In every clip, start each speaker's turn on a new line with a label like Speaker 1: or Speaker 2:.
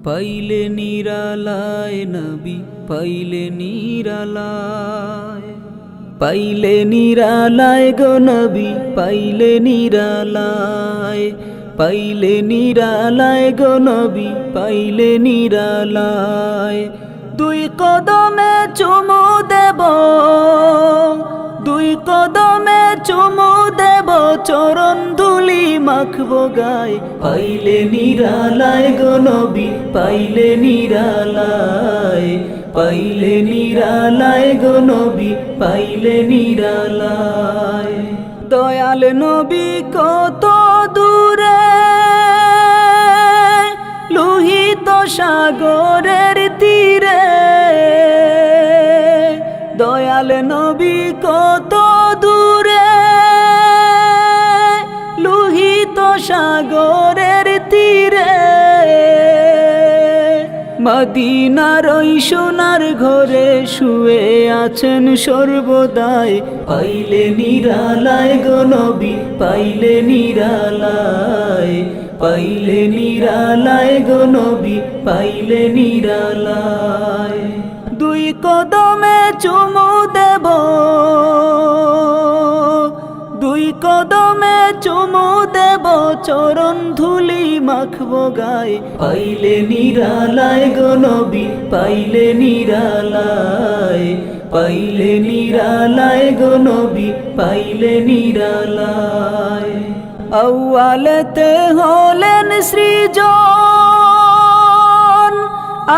Speaker 1: পাইলে নিরালায় নবী পাইলে নিরালায়, পাইলে নিরালায় গো নবী পাইলে নিরালায়, পাইলে নিরালায় গো নবী পাইলে নিরালায়। দুই কদমে চুমু দেব, দুই কদমে চুমু দেব, চরণ ধুলি মাখবো গায়। পাইলে নিরালায় গো নবী পাইলে নিরালায়, পাইলে নিরালায় গো নবী পাইলে নিরালায়। দয়াল নবী কত দূরে লোহিত সাগরের তীরে, দয়াল নবী কত দূরে লোহিত সাগরের তীরে। মদিনার ওই সোনার ঘরে শুয়ে আছেন সর্বদাই। পাইলে নিরালায় গো নবী পাইলে নিরালায়, পাইলে নিরালায় গো নবী পাইলে নিরালায়। দুই কদমে চুমু দেব, দুই কদমে চুমু দেব, চরণ ধুলি মাখবো গায়। পাইলে নিরালায় গো নবী পাইলে নিরালায়, পাইলে নিরালায় গো নবী পাইলে নিরালায়। আউয়ালেতে হলেন সৃজন,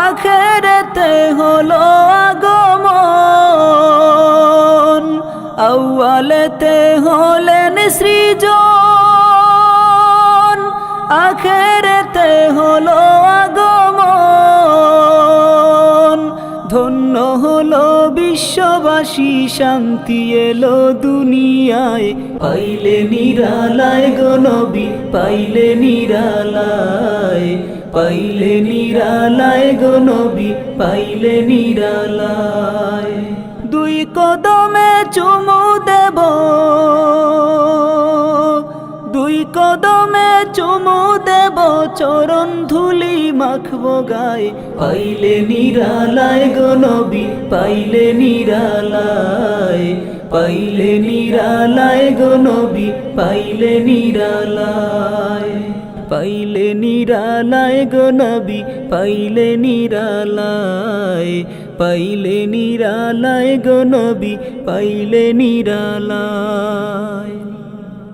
Speaker 1: আখেরেতে হলো আগমন। আউয়ালেতে হলেন সৃজন, আখেরেতে হলো আগমন। ধন্য হলো বিশ্ববাসী, শান্তি এলো দুনিয়ায়। পাইলে নিরালায় গো নবী পাইলে নিরালায়, পাইলে নিরালায় গো নবী পাইলে নিরালায়। দুই কদমে চুমু দেব, দুই কদমে চুমু দেব, চরণ ধুলি মাখবো গায়। পাইলে নিরালায় গো নবী পাইলে নিরালায়, পাইলে নিরালায় গো নবী পাইলে নিরালায়। পাইলে নিরালায় গো নবী পাইলে নিরালায়, পাইলে নিরালায় গো নবী পাইলে নিরালায়।